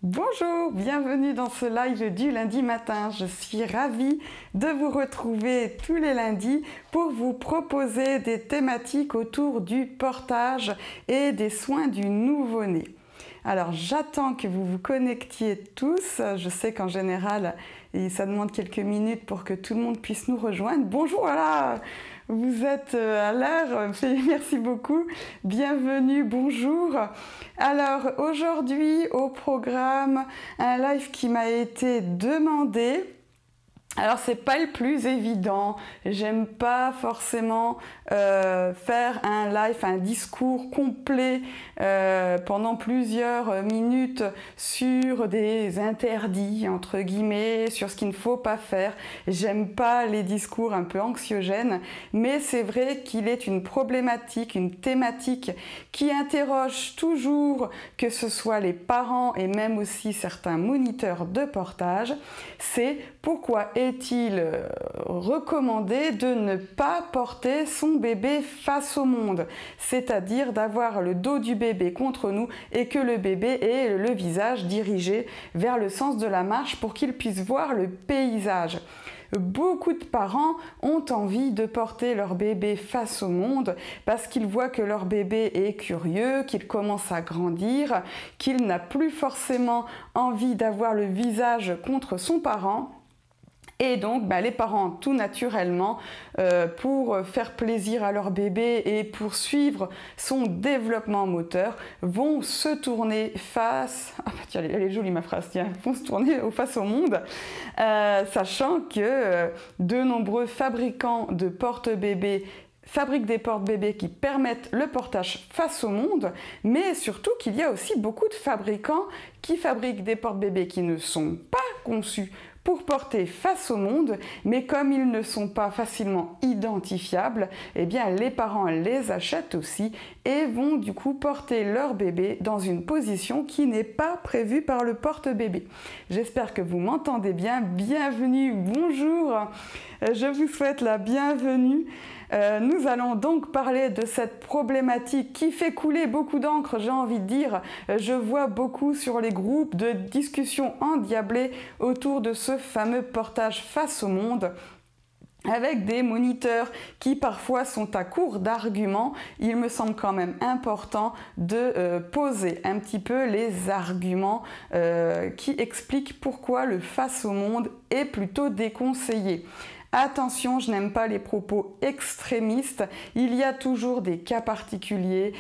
Bonjour, bienvenue dans ce live du lundi matin. Je suis ravie de vous retrouver tous les lundis pour vous proposer des thématiques autour du portage et des soins du nouveau-né. Alors j'attends que vous vous connectiez tous. Je sais qu'en général, ça demande quelques minutes pour que tout le monde puisse nous rejoindre. Bonjour, voilà, vous êtes à l'heure, merci beaucoup. Bienvenue, bonjour. Alors aujourd'hui au programme, un live qui m'a été demandé. Alors c'est pas le plus évident, j'aime pas forcément faire un live, un discours complet pendant plusieurs minutes sur des interdits entre guillemets, sur ce qu'il ne faut pas faire. J'aime pas les discours un peu anxiogènes, mais c'est vrai qu'il est une problématique, une thématique qui interroge toujours, que ce soit les parents et même aussi certains moniteurs de portage, c'est pourquoi est-il recommandé de ne pas porter son bébé face au monde, c'est-à-dire d'avoir le dos du bébé contre nous et que le bébé ait le visage dirigé vers le sens de la marche pour qu'il puisse voir le paysage. Beaucoup de parents ont envie de porter leur bébé face au monde parce qu'ils voient que leur bébé est curieux, qu'il commence à grandir, qu'il n'a plus forcément envie d'avoir le visage contre son parent. Et donc, les parents, tout naturellement, pour faire plaisir à leur bébé et pour suivre son développement moteur, vont se tourner face... Ah, tiens, elle est jolie ma phrase, tiens, vont se tourner face au monde, sachant que de nombreux fabricants de porte-bébés fabriquent des porte-bébés qui permettent le portage face au monde, mais surtout qu'il y a aussi beaucoup de fabricants qui fabriquent des porte-bébés qui ne sont pas conçus pour porter face au monde, mais comme ils ne sont pas facilement identifiables, eh bien les parents les achètent aussi et vont du coup porter leur bébé dans une position qui n'est pas prévue par le porte-bébé. J'espère que vous m'entendez bien. Bienvenue, bonjour, je vous souhaite la bienvenue. Nous allons donc parler de cette problématique qui fait couler beaucoup d'encre, j'ai envie de dire. Je vois beaucoup sur les groupes de discussions endiablées autour de ce fameux portage face au monde, avec des moniteurs qui parfois sont à court d'arguments. Il me semble quand même important de poser un petit peu les arguments qui expliquent pourquoi le face au monde est plutôt déconseillé. Attention, je n'aime pas les propos extrémistes. Il y a toujours des cas particuliers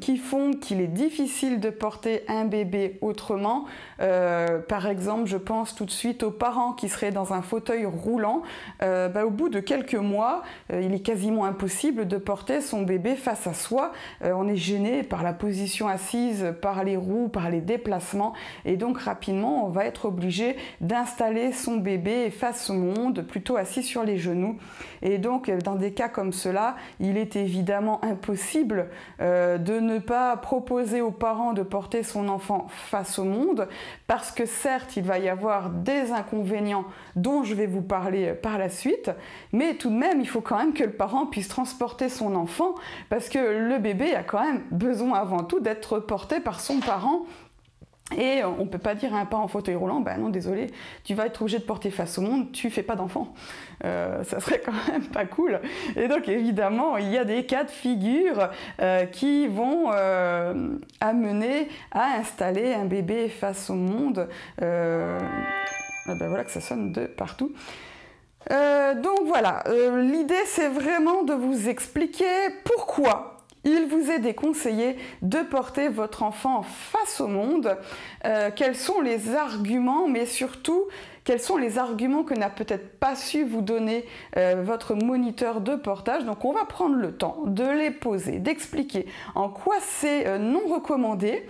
qui font qu'il est difficile de porter un bébé autrement. Par exemple, je pense tout de suite aux parents qui seraient dans un fauteuil roulant. Au bout de quelques mois, il est quasiment impossible de porter son bébé face à soi. On est gêné par la position assise, par les roues, par les déplacements. Et donc rapidement, on va être obligé d'installer son bébé face au monde, plutôt assis sur les genoux. Et donc dans des cas comme cela, il est évidemment impossible de ne pas proposer aux parents de porter son enfant face au monde, parce que certes il va y avoir des inconvénients dont je vais vous parler par la suite, mais tout de même il faut quand même que le parent puisse transporter son enfant, parce que le bébé a quand même besoin avant tout d'être porté par son parent. Et on ne peut pas dire à un parent en fauteuil roulant, non désolé, tu vas être obligé de porter face au monde, tu fais pas d'enfant. Ça serait quand même pas cool. Et donc évidemment, il y a des cas de figure qui vont amener à installer un bébé face au monde. Voilà que ça sonne de partout. Donc voilà, l'idée c'est vraiment de vous expliquer pourquoi il vous est déconseillé de porter votre enfant face au monde, quels sont les arguments, mais surtout quels sont les arguments que n'a peut-être pas su vous donner votre moniteur de portage. Donc on va prendre le temps de les poser, d'expliquer en quoi c'est non recommandé,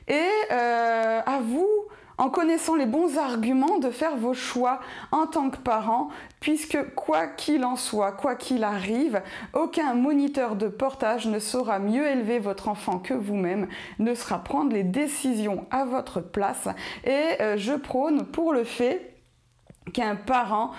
et à vous, en connaissant les bons arguments, de faire vos choix en tant que parent, puisque quoi qu'il en soit, quoi qu'il arrive, aucun moniteur de portage ne saura mieux élever votre enfant que vous-même, ne saura prendre les décisions à votre place. Et je prône pour le fait qu'un parent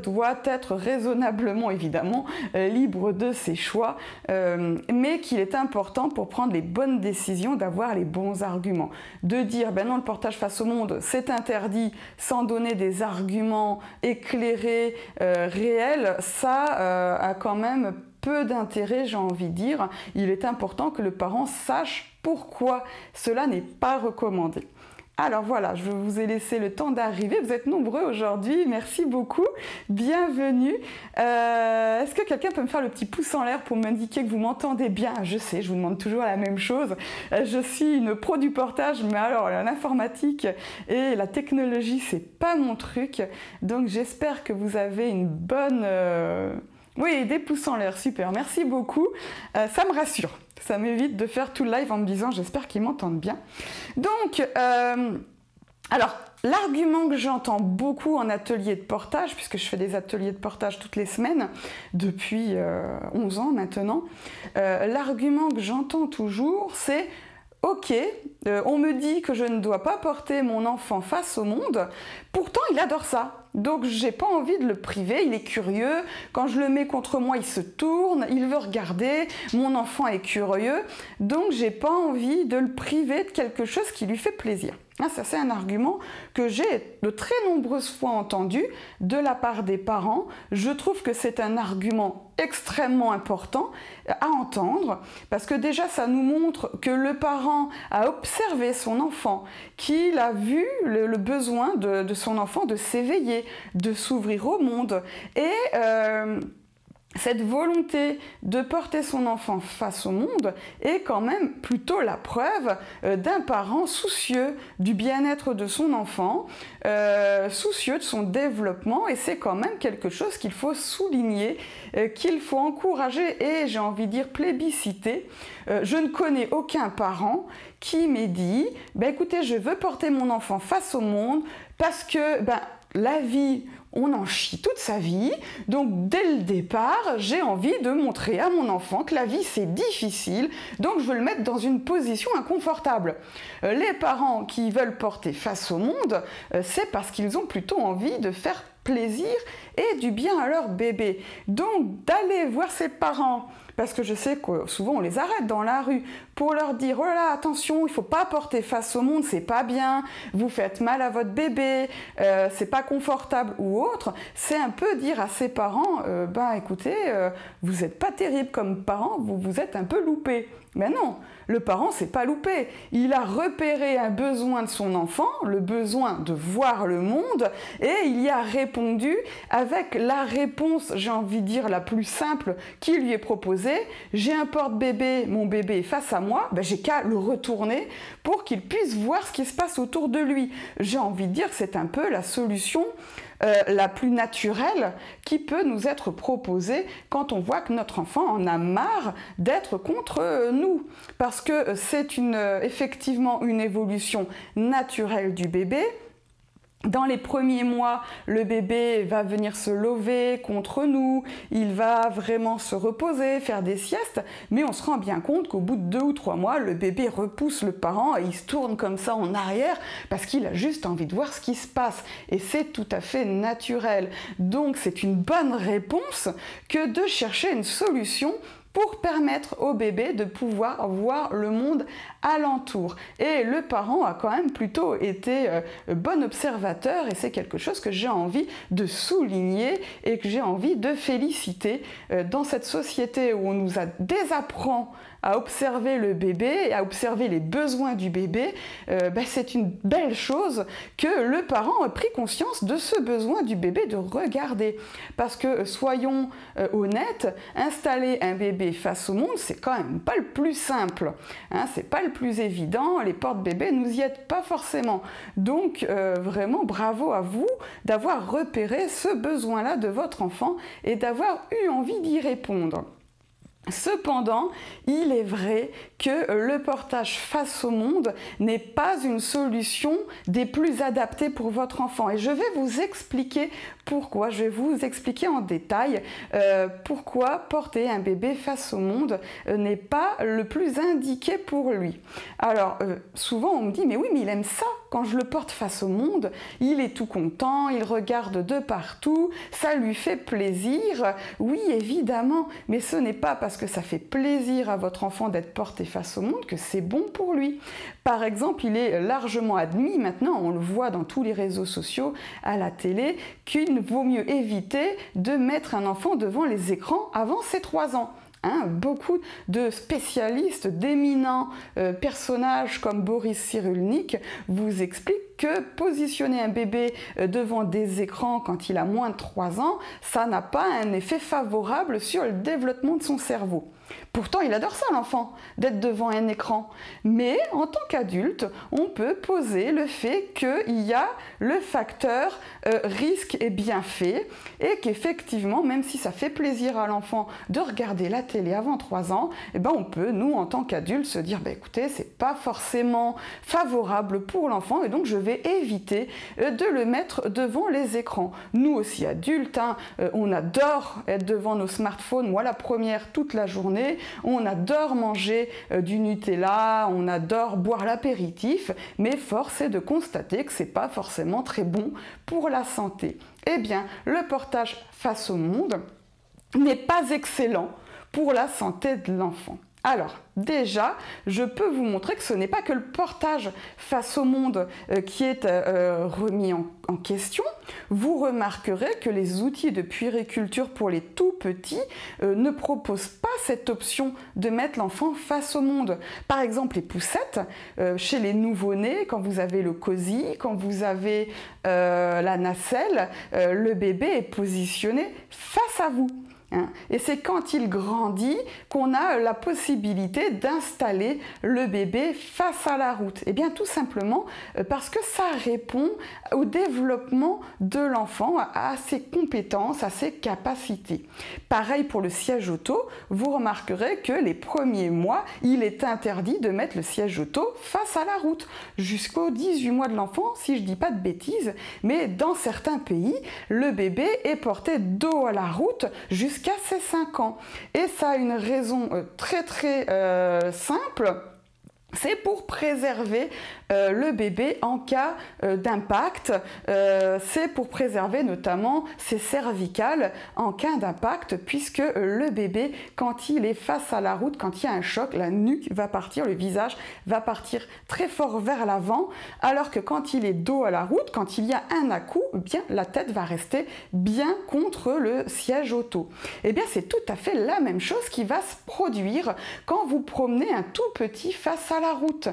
doit être raisonnablement, évidemment, libre de ses choix, mais qu'il est important pour prendre les bonnes décisions d'avoir les bons arguments. De dire, ben non, le portage face au monde, c'est interdit, sans donner des arguments éclairés, réels, ça a quand même peu d'intérêt, j'ai envie de dire. Il est important que le parent sache pourquoi cela n'est pas recommandé. Alors voilà, je vous ai laissé le temps d'arriver. Vous êtes nombreux aujourd'hui, merci beaucoup. Bienvenue. Est-ce que quelqu'un peut me faire le petit pouce en l'air pour m'indiquer que vous m'entendez bien? Je sais, je vous demande toujours la même chose. Je suis une pro du portage, mais alors l'informatique et la technologie, c'est pas mon truc. Donc j'espère que vous avez une bonne... Oui, des pouces en l'air, super, merci beaucoup. Ça me rassure. Ça m'évite de faire tout le live en me disant j'espère qu'ils m'entendent bien. Donc, alors, l'argument que j'entends beaucoup en atelier de portage, puisque je fais des ateliers de portage toutes les semaines, depuis 11 ans maintenant, l'argument que j'entends toujours, c'est « Ok, on me dit que je ne dois pas porter mon enfant face au monde, pourtant il adore ça. Donc j'ai pas envie de le priver, il est curieux, quand je le mets contre moi il se tourne, il veut regarder, mon enfant est curieux, donc j'ai pas envie de le priver de quelque chose qui lui fait plaisir. » Ça c'est un argument que j'ai de très nombreuses fois entendu de la part des parents. Je trouve que c'est un argument extrêmement important à entendre parce que déjà ça nous montre que le parent a observé son enfant, qu'il a vu le besoin de son enfant de s'éveiller, de s'ouvrir au monde et cette volonté de porter son enfant face au monde est quand même plutôt la preuve d'un parent soucieux du bien-être de son enfant, soucieux de son développement, et c'est quand même quelque chose qu'il faut souligner, qu'il faut encourager et, j'ai envie de dire, plébisciter. Je ne connais aucun parent qui m'ait dit « Ben écoutez, je veux porter mon enfant face au monde parce que la vie... » On en chie toute sa vie, donc dès le départ, j'ai envie de montrer à mon enfant que la vie c'est difficile, donc je veux le mettre dans une position inconfortable. Les parents qui veulent porter face au monde, c'est parce qu'ils ont plutôt envie de faire plaisir et du bien à leur bébé. Donc d'aller voir ses parents, parce que je sais que souvent on les arrête dans la rue pour leur dire « Oh là là, attention, il ne faut pas porter face au monde, c'est pas bien, vous faites mal à votre bébé, c'est pas confortable ou autre », c'est un peu dire à ses parents « Écoutez, vous n'êtes pas terrible comme parent, vous êtes un peu loupé ». Mais non, le parent s'est pas loupé. Il a repéré un besoin de son enfant, le besoin de voir le monde, et il y a répondu avec la réponse, j'ai envie de dire, la plus simple qui lui est proposée. J'ai un porte-bébé, mon bébé est face à moi, j'ai qu'à le retourner pour qu'il puisse voir ce qui se passe autour de lui. J'ai envie de dire que c'est un peu la solution la plus naturelle qui peut nous être proposée quand on voit que notre enfant en a marre d'être contre nous. Parce que c'est effectivement une évolution naturelle du bébé. Dans les premiers mois, le bébé va venir se lever contre nous, il va vraiment se reposer, faire des siestes, mais on se rend bien compte qu'au bout de 2 ou 3 mois, le bébé repousse le parent et il se tourne comme ça en arrière parce qu'il a juste envie de voir ce qui se passe. Et c'est tout à fait naturel. Donc c'est une bonne réponse que de chercher une solution pour permettre au bébé de pouvoir voir le monde alentour. Et le parent a quand même plutôt été bon observateur et c'est quelque chose que j'ai envie de souligner et que j'ai envie de féliciter dans cette société où on nous désapprend à observer le bébé et à observer les besoins du bébé. C'est une belle chose que le parent ait pris conscience de ce besoin du bébé de regarder. Parce que, soyons honnêtes, installer un bébé face au monde, c'est quand même pas le plus simple. C'est pas le plus évident, les porte-bébés nous y aident pas forcément. Donc, vraiment, bravo à vous d'avoir repéré ce besoin-là de votre enfant et d'avoir eu envie d'y répondre. Cependant, il est vrai que le portage face au monde n'est pas une solution des plus adaptées pour votre enfant. Et je vais vous expliquer pourquoi, je vais vous expliquer en détail pourquoi porter un bébé face au monde n'est pas le plus indiqué pour lui. Alors, souvent on me dit, mais oui, mais il aime ça, quand je le porte face au monde, il est tout content, il regarde de partout, ça lui fait plaisir. Oui, évidemment, mais ce n'est pas parce que ça fait plaisir à votre enfant d'être porté face au monde que c'est bon pour lui. Par exemple, il est largement admis, maintenant on le voit dans tous les réseaux sociaux, à la télé, qu'il vaut mieux éviter de mettre un enfant devant les écrans avant ses 3 ans. Beaucoup de spécialistes, d'éminents personnages comme Boris Cyrulnik vous expliquent que positionner un bébé devant des écrans quand il a moins de 3 ans, ça n'a pas un effet favorable sur le développement de son cerveau. Pourtant, il adore ça, l'enfant, d'être devant un écran. Mais en tant qu'adulte, on peut poser le fait qu'il y a le facteur risque et bienfait et qu'effectivement, même si ça fait plaisir à l'enfant de regarder la télé avant 3 ans, eh ben on peut, nous, en tant qu'adultes, se dire écoutez, c'est pas forcément favorable pour l'enfant et donc je vais éviter de le mettre devant les écrans. Nous aussi, adultes, on adore être devant nos smartphones, moi la première toute la journée. On adore manger du Nutella, on adore boire l'apéritif, mais force est de constater que ce n'est pas forcément très bon pour la santé. Eh bien, le portage face au monde n'est pas excellent pour la santé de l'enfant. Alors, déjà, je peux vous montrer que ce n'est pas que le portage face au monde qui est remis en question. Vous remarquerez que les outils de puériculture pour les tout petits ne proposent pas cette option de mettre l'enfant face au monde. Par exemple, les poussettes, chez les nouveau-nés, quand vous avez le cosy, quand vous avez la nacelle, le bébé est positionné face à vous. Et c'est quand il grandit qu'on a la possibilité d'installer le bébé face à la route. Et bien tout simplement parce que ça répond au développement de l'enfant, à ses compétences, à ses capacités. Pareil pour le siège auto, vous remarquerez que les premiers mois, il est interdit de mettre le siège auto face à la route, jusqu'aux 18 mois de l'enfant, si je ne dis pas de bêtises, mais dans certains pays, le bébé est porté dos à la route jusqu'à ses 5 ans. Et ça a une raison très simple. C'est pour préserver le bébé en cas d'impact, c'est pour préserver notamment ses cervicales en cas d'impact, puisque le bébé, quand il est face à la route, quand il y a un choc, la nuque va partir, le visage va partir très fort vers l'avant, alors que quand il est dos à la route, quand il y a un à-coup, eh bien la tête va rester bien contre le siège auto. Et bien c'est tout à fait la même chose qui va se produire quand vous promenez un tout petit face à la route,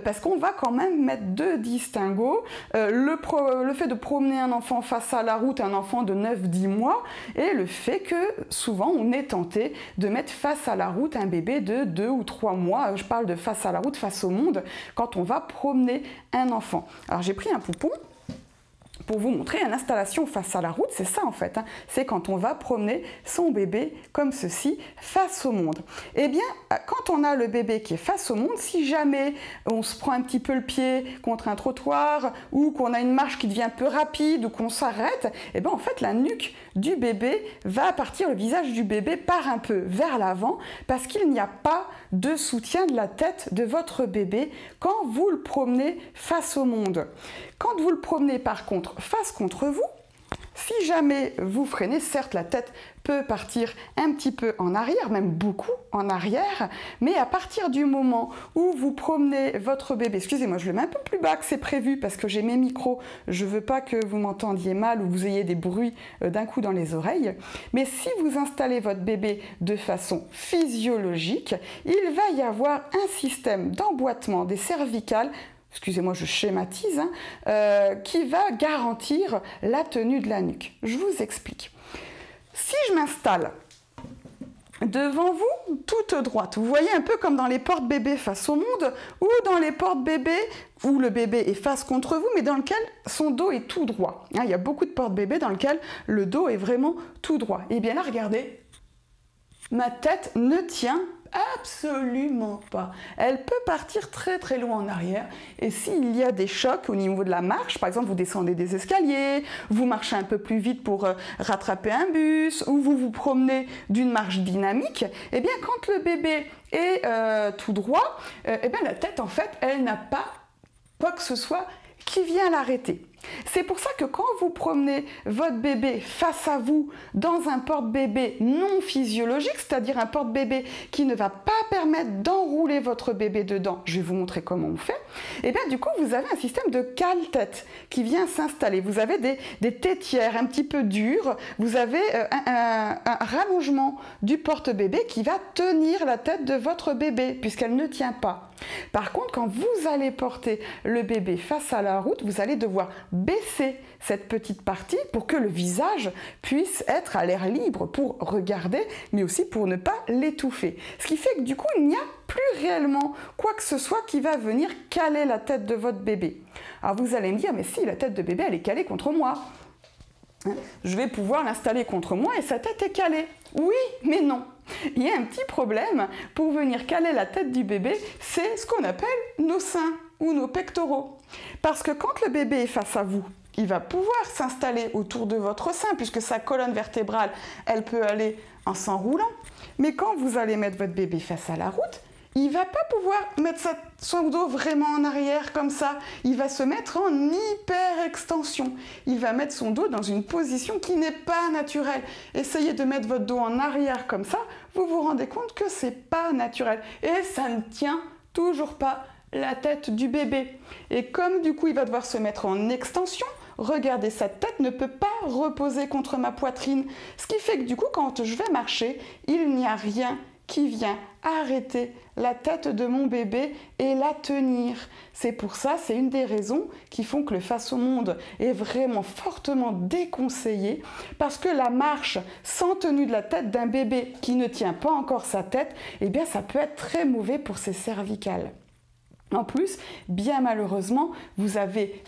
parce qu'on va quand même mettre 2 distinguos, le fait de promener un enfant face à la route, un enfant de 9-10 mois, et le fait que souvent on est tenté de mettre face à la route un bébé de 2 ou 3 mois, je parle de face à la route, face au monde, quand on va promener un enfant. Alors j'ai pris un poupon pour vous montrer une installation face à la route, c'est ça en fait, c'est quand on va promener son bébé comme ceci, face au monde. Eh bien, quand on a le bébé qui est face au monde, si jamais on se prend un petit peu le pied contre un trottoir ou qu'on a une marche qui devient un peu rapide ou qu'on s'arrête, eh bien en fait la nuque du bébé va partir, le visage du bébé part un peu vers l'avant parce qu'il n'y a pas de soutien de la tête de votre bébé quand vous le promenez face au monde. Quand vous le promenez par contre face contre vous, si jamais vous freinez, certes la tête peut partir un petit peu en arrière, même beaucoup en arrière, mais à partir du moment où vous promenez votre bébé, excusez-moi, je le mets un peu plus bas que c'est prévu parce que j'ai mes micros, je ne veux pas que vous m'entendiez mal ou vous ayez des bruits d'un coup dans les oreilles, mais si vous installez votre bébé de façon physiologique, il va y avoir un système d'emboîtement des cervicales, excusez-moi, je schématise, qui va garantir la tenue de la nuque. Je vous explique. Si je m'installe devant vous, toute droite, vous voyez un peu comme dans les porte-bébés face au monde, ou dans les porte-bébés où le bébé est face contre vous, mais dans lequel son dos est tout droit. Il y a beaucoup de porte-bébés dans lequel le dos est vraiment tout droit. Et bien là, regardez, ma tête ne tient absolument pas. Elle peut partir très loin en arrière et s'il y a des chocs au niveau de la marche, par exemple vous descendez des escaliers, vous marchez un peu plus vite pour rattraper un bus ou vous vous promenez d'une marche dynamique, et bien quand le bébé est tout droit, et bien la tête en fait elle n'a pas quoi que ce soit qui vient l'arrêter. C'est pour ça que quand vous promenez votre bébé face à vous dans un porte-bébé non physiologique, c'est-à-dire un porte-bébé qui ne va pas permettre d'enrouler votre bébé dedans, je vais vous montrer comment on fait, et bien du coup vous avez un système de cale-tête qui vient s'installer. Vous avez des tétières un petit peu dures, vous avez un rallongement du porte-bébé qui va tenir la tête de votre bébé puisqu'elle ne tient pas. Par contre, quand vous allez porter le bébé face à la route, vous allez devoir baisser cette petite partie pour que le visage puisse être à l'air libre pour regarder, mais aussi pour ne pas l'étouffer. Ce qui fait que du coup, il n'y a plus réellement quoi que ce soit qui va venir caler la tête de votre bébé. Alors vous allez me dire, mais si, la tête de bébé, elle est calée contre moi. Je vais pouvoir l'installer contre moi et sa tête est calée. Oui, mais non. Il y a un petit problème pour venir caler la tête du bébé, c'est ce qu'on appelle nos seins ou nos pectoraux. Parce que quand le bébé est face à vous, il va pouvoir s'installer autour de votre sein puisque sa colonne vertébrale, elle peut aller en s'enroulant. Mais quand vous allez mettre votre bébé face à la route, il ne va pas pouvoir mettre son dos vraiment en arrière comme ça. Il va se mettre en hyper-extension. Il va mettre son dos dans une position qui n'est pas naturelle. Essayez de mettre votre dos en arrière comme ça, vous vous rendez compte que ce n'est pas naturel. Et ça ne tient toujours pas la tête du bébé. Et comme du coup il va devoir se mettre en extension, regardez, sa tête ne peut pas reposer contre ma poitrine. Ce qui fait que du coup quand je vais marcher, il n'y a rien qui vient arrêter la tête de mon bébé et la tenir. C'est pour ça, c'est une des raisons qui font que le face au monde est vraiment fortement déconseillé, parce que la marche sans tenue de la tête d'un bébé qui ne tient pas encore sa tête, eh bien ça peut être très mauvais pour ses cervicales. En plus, bien malheureusement, vous avez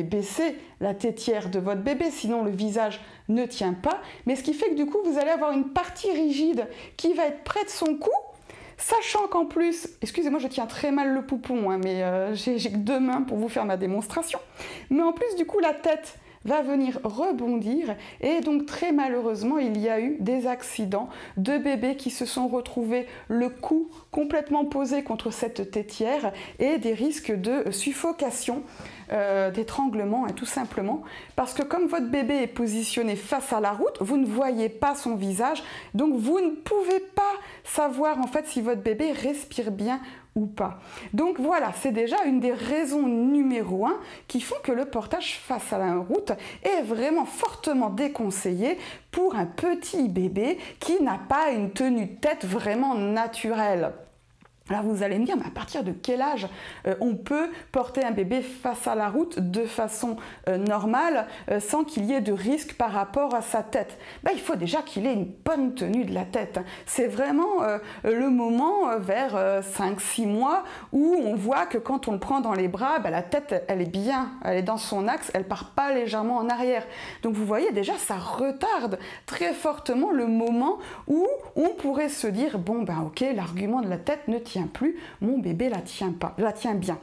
baissé la tétière de votre bébé, sinon le visage ne tient pas. Mais ce qui fait que du coup, vous allez avoir une partie rigide qui va être près de son cou, sachant qu'en plus, excusez-moi, je tiens très mal le poupon, hein, mais j'ai que 2 mains pour vous faire ma démonstration. Mais en plus, du coup, la tête va venir rebondir et donc très malheureusement il y a eu des accidents de bébés qui se sont retrouvés le cou complètement posé contre cette tétière et des risques de suffocation, d'étranglement tout simplement parce que comme votre bébé est positionné face à la route, vous ne voyez pas son visage, donc vous ne pouvez pas savoir en fait si votre bébé respire bien ou pas. Donc voilà, c'est déjà une des raisons numéro 1 qui font que le portage face à la route est vraiment fortement déconseillé pour un petit bébé qui n'a pas une tenue de tête vraiment naturelle. Alors vous allez me dire, mais à partir de quel âge on peut porter un bébé face à la route de façon normale sans qu'il y ait de risque par rapport à sa tête? Il faut déjà qu'il ait une bonne tenue de la tête. C'est vraiment le moment vers 5-6 mois où on voit que quand on le prend dans les bras, la tête elle est bien, elle est dans son axe, elle part pas légèrement en arrière. Donc vous voyez déjà, ça retarde très fortement le moment où on pourrait se dire, bon ok, l'argument de la tête ne tient plus, mon bébé la tient bien.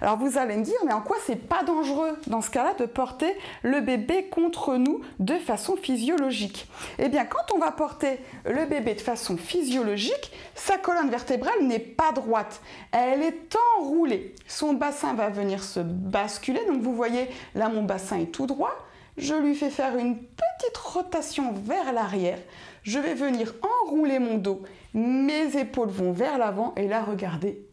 Alors vous allez me dire, mais en quoi c'est pas dangereux dans ce cas-là de porter le bébé contre nous de façon physiologique? Eh bien quand on va porter le bébé de façon physiologique, sa colonne vertébrale n'est pas droite, elle est enroulée. Son bassin va venir se basculer, donc vous voyez là mon bassin est tout droit, je lui fais faire une petite rotation vers l'arrière, je vais venir enrouler mon dos, mes épaules vont vers l'avant et là regardez,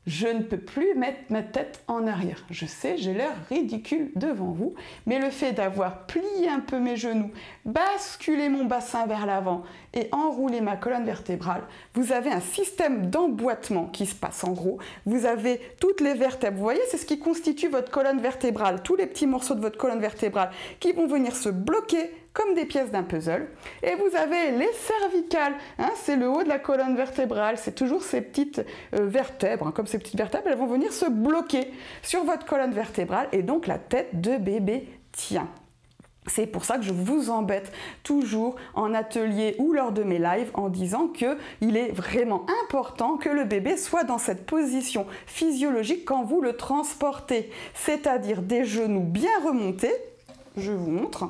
je ne peux plus mettre ma tête en arrière. Je sais, j'ai l'air ridicule devant vous, mais le fait d'avoir plié un peu mes genoux, basculé mon bassin vers l'avant et enroulé ma colonne vertébrale, vous avez un système d'emboîtement qui se passe en gros. Vous avez toutes les vertèbres, vous voyez, c'est ce qui constitue votre colonne vertébrale, tous les petits morceaux de votre colonne vertébrale qui vont venir se bloquer comme des pièces d'un puzzle. Et vous avez les cervicales, c'est le haut de la colonne vertébrale, c'est toujours ces petites vertèbres, comme ces petites vertèbres, elles vont venir se bloquer sur votre colonne vertébrale et donc la tête de bébé tient. C'est pour ça que je vous embête toujours en atelier ou lors de mes lives en disant qu'il est vraiment important que le bébé soit dans cette position physiologique quand vous le transportez, c'est-à-dire des genoux bien remontés, je vous montre,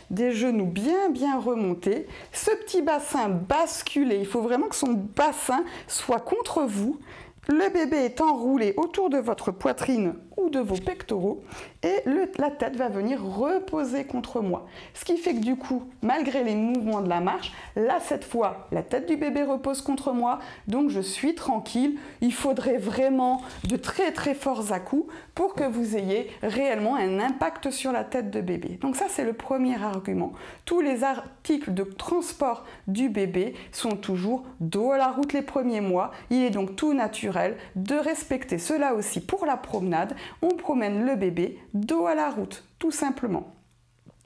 des genoux bien remontés, ce petit bassin basculé, il faut vraiment que son bassin soit contre vous, le bébé est enroulé autour de votre poitrine ou de vos pectoraux et la tête va venir reposer contre moi. Ce qui fait que du coup, malgré les mouvements de la marche, là cette fois, la tête du bébé repose contre moi, donc je suis tranquille. Il faudrait vraiment de très très forts à-coups pour que vous ayez réellement un impact sur la tête de bébé. Donc ça c'est le premier argument. Tous les articles de transport du bébé sont toujours dos à la route les premiers mois. Il est donc tout naturel de respecter cela aussi pour la promenade. On promène le bébé dos à la route, tout simplement.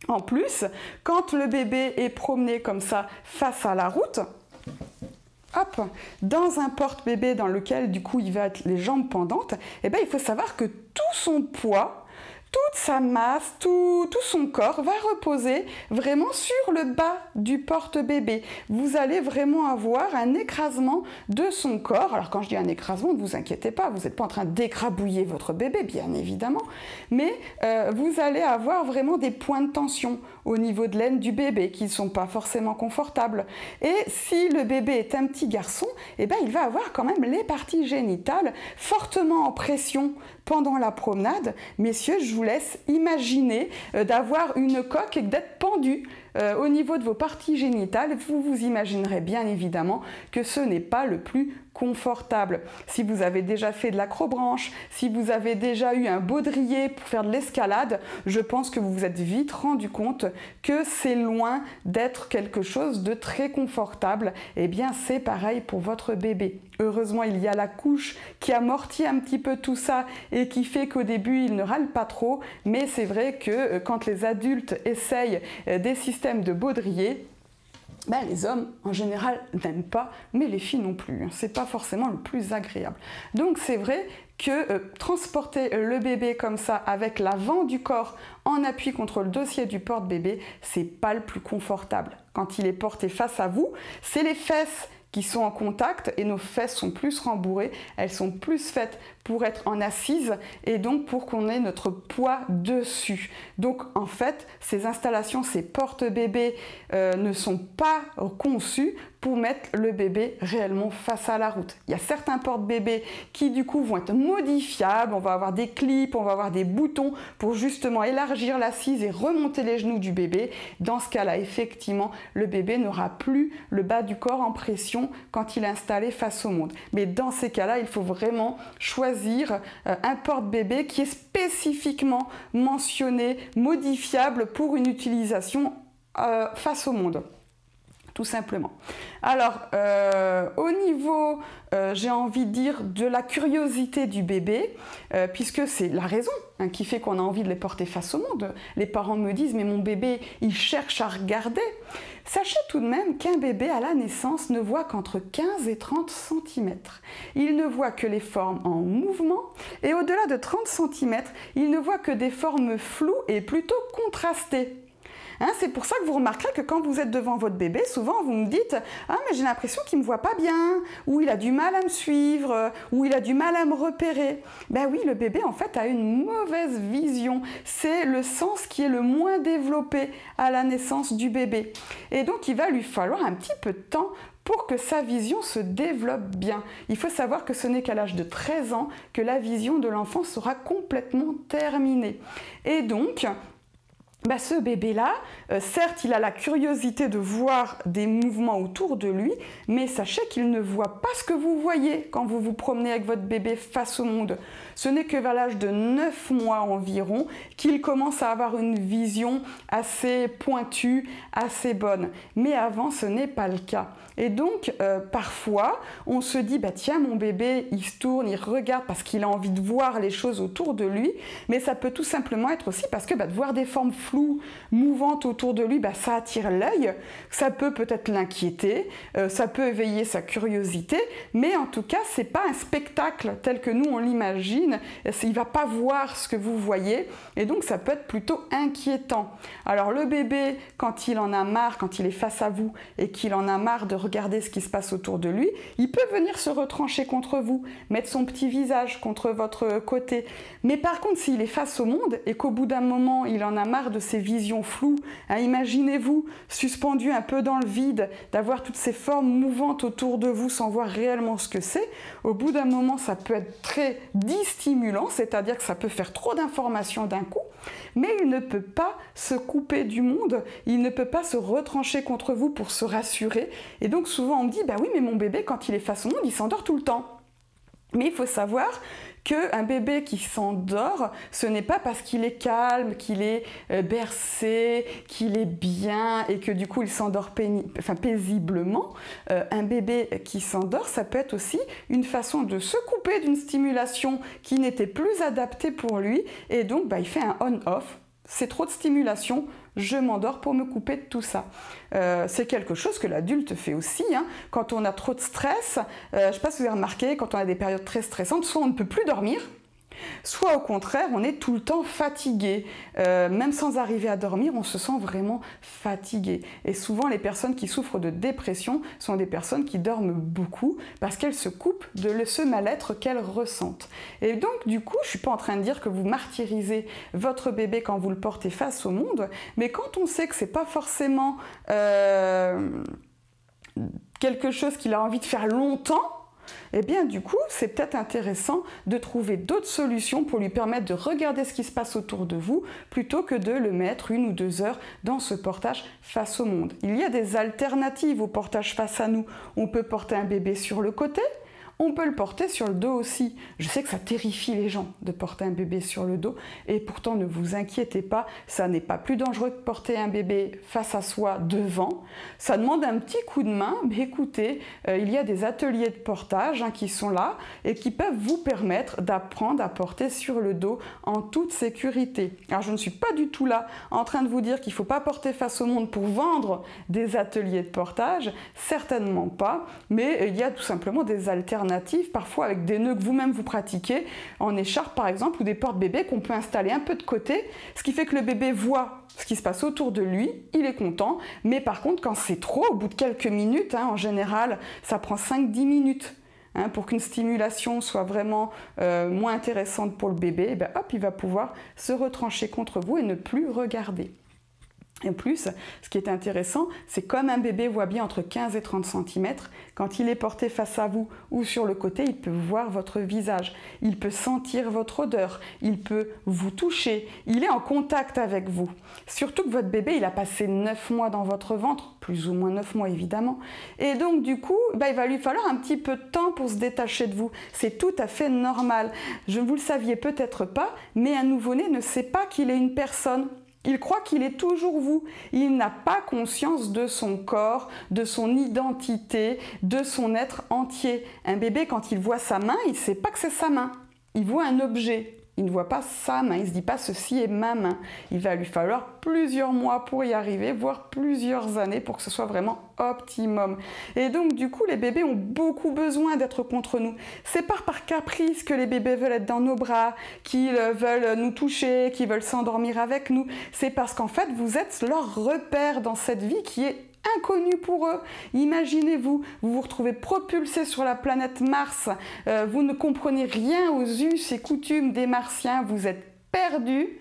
En plus, quand le bébé est promené comme ça face à la route, hop, dans un porte-bébé dans lequel du coup il va être les jambes pendantes, eh bien, il faut savoir que tout son poids, toute sa masse, tout son corps va reposer vraiment sur le bas du porte-bébé. Vous allez vraiment avoir un écrasement de son corps. Alors quand je dis un écrasement, ne vous inquiétez pas, vous n'êtes pas en train d'écrabouiller votre bébé, bien évidemment, mais vous allez avoir vraiment des points de tension au niveau de l'aine du bébé qui ne sont pas forcément confortables. Et si le bébé est un petit garçon, eh ben, il va avoir quand même les parties génitales fortement en pression pendant la promenade. Messieurs, je vous laisse imaginer d'avoir une coque et d'être pendu au niveau de vos parties génitales. Vous vous imaginerez bien évidemment que ce n'est pas le plus confortable. Si vous avez déjà fait de l'acrobranche, si vous avez déjà eu un baudrier pour faire de l'escalade, je pense que vous vous êtes vite rendu compte que c'est loin d'être quelque chose de très confortable. Eh bien, c'est pareil pour votre bébé. Heureusement, il y a la couche qui amortit un petit peu tout ça et qui fait qu'au début, il ne râle pas trop. Mais c'est vrai que quand les adultes essayent des systèmes de baudrier, ben, les hommes, en général, n'aiment pas, mais les filles non plus. C'est pas forcément le plus agréable. Donc, c'est vrai que transporter le bébé comme ça, avec l'avant du corps en appui contre le dossier du porte-bébé, c'est pas le plus confortable. Quand il est porté face à vous, c'est les fesses qui sont en contact et nos fesses sont plus rembourrées, elles sont plus faites pour être en assise et donc pour qu'on ait notre poids dessus. Donc en fait, ces installations, ces porte-bébés ne sont pas conçus pour mettre le bébé réellement face à la route. Il y a certains porte-bébés qui du coup vont être modifiables, on va avoir des clips, on va avoir des boutons pour justement élargir l'assise et remonter les genoux du bébé. Dans ce cas-là, effectivement, le bébé n'aura plus le bas du corps en pression quand il est installé face au monde. Mais dans ces cas-là, il faut vraiment choisir un porte-bébé qui est spécifiquement mentionné, modifiable pour une utilisation face au monde. Tout simplement. Alors, au niveau, j'ai envie de dire, de la curiosité du bébé, puisque c'est la raison qui fait qu'on a envie de les porter face au monde. Les parents me disent, mais mon bébé, il cherche à regarder. Sachez tout de même qu'un bébé à la naissance ne voit qu'entre 15 et 30 cm. Il ne voit que les formes en mouvement, et au-delà de 30 cm, il ne voit que des formes floues et plutôt contrastées. Hein, c'est pour ça que vous remarquerez que quand vous êtes devant votre bébé, souvent vous me dites « Ah, mais j'ai l'impression qu'il ne me voit pas bien » ou « Il a du mal à me suivre » ou « Il a du mal à me repérer ». Ben oui, le bébé en fait a une mauvaise vision. C'est le sens qui est le moins développé à la naissance du bébé. Et donc il va lui falloir un petit peu de temps pour que sa vision se développe bien. Il faut savoir que ce n'est qu'à l'âge de 13 ans que la vision de l'enfant sera complètement terminée. Et donc, bah ce bébé-là, certes, il a la curiosité de voir des mouvements autour de lui, mais sachez qu'il ne voit pas ce que vous voyez quand vous vous promenez avec votre bébé face au monde. Ce n'est que vers l'âge de 9 mois environ qu'il commence à avoir une vision assez pointue, assez bonne. Mais avant, ce n'est pas le cas. Et donc, parfois, on se dit, bah tiens, mon bébé, il se tourne, il regarde parce qu'il a envie de voir les choses autour de lui, mais ça peut tout simplement être aussi parce que de voir des formes floues, mouvantes autour de lui, ça attire l'œil, ça peut peut-être l'inquiéter, ça peut éveiller sa curiosité, mais en tout cas, c'est pas un spectacle tel que nous on l'imagine, il va pas voir ce que vous voyez, et donc ça peut être plutôt inquiétant. Alors le bébé, quand il en a marre, quand il est face à vous, et qu'il en a marre de regarder ce qui se passe autour de lui, il peut venir se retrancher contre vous, mettre son petit visage contre votre côté. Mais par contre, s'il est face au monde, et qu'au bout d'un moment, il en a marre de ces visions floues. Hein, imaginez-vous suspendu un peu dans le vide, d'avoir toutes ces formes mouvantes autour de vous sans voir réellement ce que c'est. Au bout d'un moment, ça peut être très distimulant, c'est-à-dire que ça peut faire trop d'informations d'un coup, mais il ne peut pas se couper du monde, il ne peut pas se retrancher contre vous pour se rassurer. Et donc souvent on me dit, bah oui, mais mon bébé, quand il est face au monde, il s'endort tout le temps. Mais il faut savoir qu'un bébé qui s'endort, ce n'est pas parce qu'il est calme, qu'il est bercé, qu'il est bien et que du coup il s'endort paisiblement. Un bébé qui s'endort, ça peut être aussi une façon de se couper d'une stimulation qui n'était plus adaptée pour lui et donc il fait un on-off. C'est trop de stimulation, je m'endors pour me couper de tout ça. C'est quelque chose que l'adulte fait aussi. Hein. Quand on a trop de stress, je ne sais pas si vous avez remarqué, quand on a des périodes très stressantes, soit on ne peut plus dormir, soit au contraire, on est tout le temps fatigué. Même sans arriver à dormir, on se sent vraiment fatigué. Et souvent, les personnes qui souffrent de dépression sont des personnes qui dorment beaucoup parce qu'elles se coupent de ce mal-être qu'elles ressentent. Et donc, du coup, je ne suis pas en train de dire que vous martyrisez votre bébé quand vous le portez face au monde, mais quand on sait que ce n'est pas forcément quelque chose qu'il a envie de faire longtemps, eh bien du coup, c'est peut-être intéressant de trouver d'autres solutions pour lui permettre de regarder ce qui se passe autour de vous plutôt que de le mettre 1 ou 2 heures dans ce portage face au monde. Il y a des alternatives au portage face à nous. On peut porter un bébé sur le côté, on peut le porter sur le dos aussi. Je sais que ça terrifie les gens de porter un bébé sur le dos et pourtant ne vous inquiétez pas, ça n'est pas plus dangereux que porter un bébé face à soi devant. Ça demande un petit coup de main, mais écoutez, il y a des ateliers de portage qui sont là et qui peuvent vous permettre d'apprendre à porter sur le dos en toute sécurité. Alors je ne suis pas du tout là en train de vous dire qu'il ne faut pas porter face au monde pour vendre des ateliers de portage, certainement pas, mais il y a tout simplement des alternatives, parfois avec des nœuds que vous-même vous pratiquez, en écharpe par exemple, ou des porte-bébés qu'on peut installer un peu de côté, ce qui fait que le bébé voit ce qui se passe autour de lui, il est content, mais par contre quand c'est trop, au bout de quelques minutes, en général ça prend 5-10 minutes, pour qu'une stimulation soit vraiment moins intéressante pour le bébé, et hop, il va pouvoir se retrancher contre vous et ne plus regarder. En plus, ce qui est intéressant, c'est comme un bébé voit bien entre 15 et 30 cm, quand il est porté face à vous ou sur le côté, il peut voir votre visage, il peut sentir votre odeur, il peut vous toucher, il est en contact avec vous. Surtout que votre bébé, il a passé 9 mois dans votre ventre, plus ou moins 9 mois évidemment, et donc du coup, il va lui falloir un petit peu de temps pour se détacher de vous. C'est tout à fait normal. Vous le saviez peut-être pas, mais un nouveau-né ne sait pas qu'il est une personne. Il croit qu'il est toujours vous. Il n'a pas conscience de son corps, de son identité, de son être entier. Un bébé, quand il voit sa main, il ne sait pas que c'est sa main. Il voit un objet. Il ne voit pas sa main, il ne se dit pas « ceci est ma main ». Il va lui falloir plusieurs mois pour y arriver, voire plusieurs années pour que ce soit vraiment optimum. Et donc du coup, les bébés ont beaucoup besoin d'être contre nous. C'est pas par caprice que les bébés veulent être dans nos bras, qu'ils veulent nous toucher, qu'ils veulent s'endormir avec nous. C'est parce qu'en fait, vous êtes leur repère dans cette vie qui est inconnu pour eux. Imaginez-vous, vous vous retrouvez propulsé sur la planète Mars, vous ne comprenez rien aux us et coutumes des Martiens, vous êtes perdu.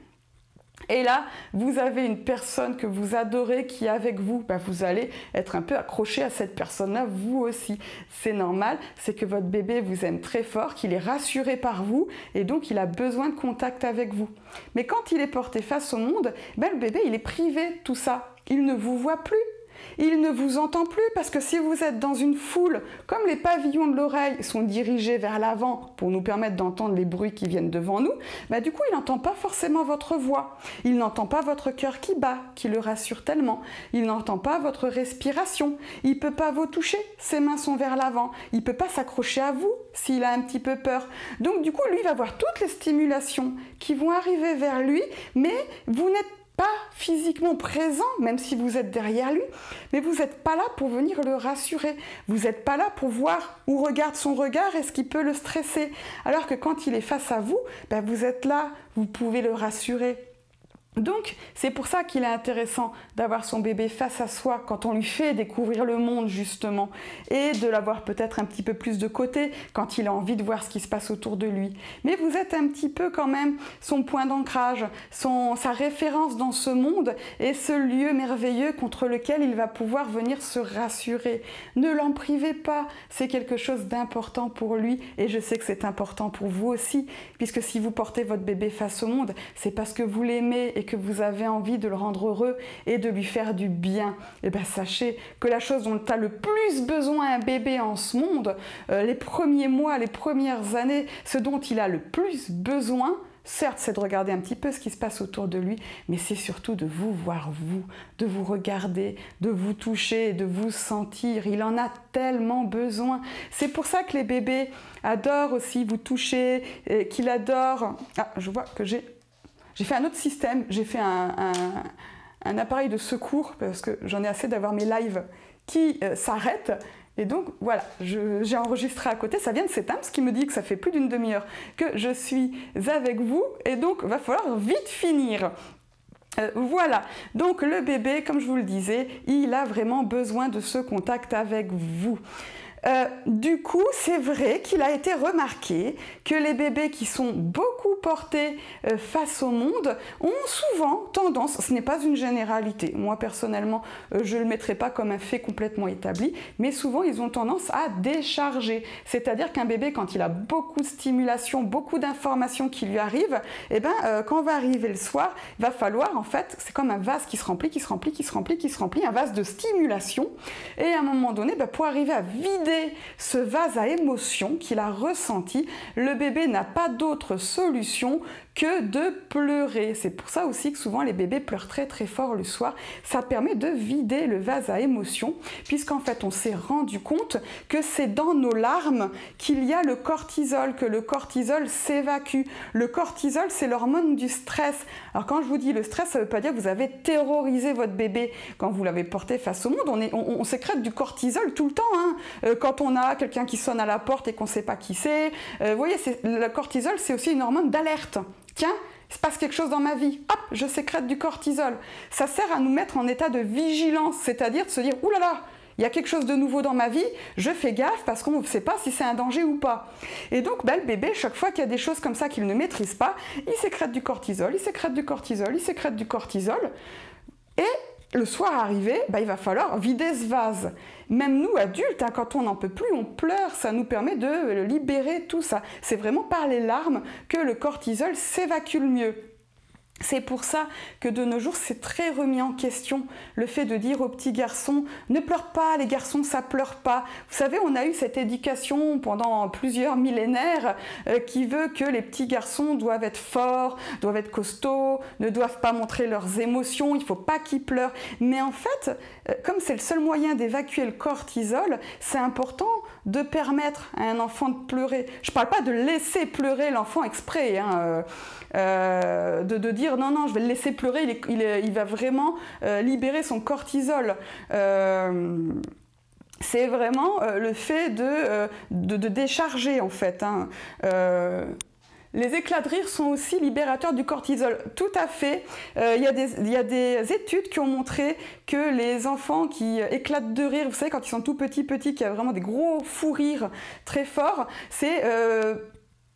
Et là, vous avez une personne que vous adorez qui est avec vous. Vous allez être un peu accroché à cette personne-là, vous aussi. C'est normal, c'est que votre bébé vous aime très fort, qu'il est rassuré par vous et donc il a besoin de contact avec vous. Mais quand il est porté face au monde, le bébé, il est privé de tout ça. Il ne vous voit plus. Il ne vous entend plus parce que si vous êtes dans une foule, comme les pavillons de l'oreille sont dirigés vers l'avant pour nous permettre d'entendre les bruits qui viennent devant nous, du coup il n'entend pas forcément votre voix, il n'entend pas votre cœur qui bat, qui le rassure tellement, il n'entend pas votre respiration, il ne peut pas vous toucher, ses mains sont vers l'avant, il ne peut pas s'accrocher à vous s'il a un petit peu peur. Donc du coup lui va voir toutes les stimulations qui vont arriver vers lui, mais vous n'êtes pas physiquement présent, même si vous êtes derrière lui, mais vous n'êtes pas là pour venir le rassurer. Vous n'êtes pas là pour voir où regarde son regard et ce qui peut le stresser. Alors que quand il est face à vous, vous êtes là, vous pouvez le rassurer. Donc, c'est pour ça qu'il est intéressant d'avoir son bébé face à soi quand on lui fait découvrir le monde, justement, et de l'avoir peut-être un petit peu plus de côté quand il a envie de voir ce qui se passe autour de lui. Mais vous êtes un petit peu quand même son point d'ancrage, sa référence dans ce monde et ce lieu merveilleux contre lequel il va pouvoir venir se rassurer. Ne l'en privez pas, c'est quelque chose d'important pour lui et je sais que c'est important pour vous aussi, puisque si vous portez votre bébé face au monde, c'est parce que vous l'aimez et que vous avez envie de le rendre heureux et de lui faire du bien. Et bien sachez que la chose dont a le plus besoin un bébé en ce monde, les premiers mois, les premières années, ce dont il a le plus besoin, certes, c'est de regarder un petit peu ce qui se passe autour de lui, mais c'est surtout de vous voir vous, de vous regarder, de vous toucher, de vous sentir. Il en a tellement besoin. C'est pour ça que les bébés adorent aussi vous toucher, qu'ils adorent... Ah, je vois que j'ai fait un autre système, j'ai fait un appareil de secours, parce que j'en ai assez d'avoir mes lives qui s'arrêtent. Et donc, voilà, j'ai enregistré à côté, ça vient de s'éteindre, ce qui me dit que ça fait plus d'une demi-heure que je suis avec vous, et donc, il va falloir vite finir. Voilà, donc le bébé, comme je vous le disais, il a vraiment besoin de ce contact avec vous. Du coup, c'est vrai qu'il a été remarqué que les bébés qui sont beaucoup portés face au monde ont souvent tendance, ce n'est pas une généralité, moi personnellement je ne le mettrai pas comme un fait complètement établi, mais souvent ils ont tendance à décharger, c'est-à-dire qu'un bébé quand il a beaucoup de stimulation, beaucoup d'informations qui lui arrivent, et quand on va arriver le soir, il va falloir en fait, c'est comme un vase qui se remplit, qui se remplit, qui se remplit, qui se remplit, un vase de stimulation, et à un moment donné, pour arriver à vider ce vase à émotions qu'il a ressenti, le bébé n'a pas d'autre solution que de pleurer. C'est pour ça aussi que souvent les bébés pleurent très très fort le soir. Ça permet de vider le vase à émotions, puisqu'en fait on s'est rendu compte que c'est dans nos larmes qu'il y a le cortisol, que le cortisol s'évacue. Le cortisol, c'est l'hormone du stress. Alors quand je vous dis le stress, ça ne veut pas dire que vous avez terrorisé votre bébé. Quand vous l'avez porté face au monde, on sécrète du cortisol tout le temps. Quand on a quelqu'un qui sonne à la porte et qu'on ne sait pas qui c'est, vous voyez, le cortisol, c'est aussi une hormone d'alerte. Tiens, il se passe quelque chose dans ma vie, hop, je sécrète du cortisol. Ça sert à nous mettre en état de vigilance, c'est-à-dire de se dire, ouh là là, il y a quelque chose de nouveau dans ma vie, je fais gaffe parce qu'on ne sait pas si c'est un danger ou pas. Et donc, le bébé, chaque fois qu'il y a des choses comme ça qu'il ne maîtrise pas, il sécrète du cortisol, il sécrète du cortisol, il sécrète du cortisol. Et le soir arrivé, il va falloir vider ce vase. Même nous, adultes, quand on n'en peut plus, on pleure. Ça nous permet de libérer tout ça. C'est vraiment par les larmes que le cortisol s'évacue le mieux. C'est pour ça que de nos jours, c'est très remis en question le fait de dire aux petits garçons « Ne pleure pas, les garçons, ça pleure pas ». Vous savez, on a eu cette éducation pendant plusieurs millénaires qui veut que les petits garçons doivent être forts, doivent être costauds, ne doivent pas montrer leurs émotions, il ne faut pas qu'ils pleurent. Mais en fait, comme c'est le seul moyen d'évacuer le cortisol, c'est important de permettre à un enfant de pleurer. Je ne parle pas de laisser pleurer l'enfant exprès, de dire non, je vais le laisser pleurer, il va vraiment libérer son cortisol. C'est vraiment le fait de décharger en fait. Les éclats de rire sont aussi libérateurs du cortisol. Tout à fait. Il y a des études qui ont montré que les enfants qui éclatent de rire, vous savez, quand ils sont tout petits, qu'il y a vraiment des gros fous rires très forts, c'est...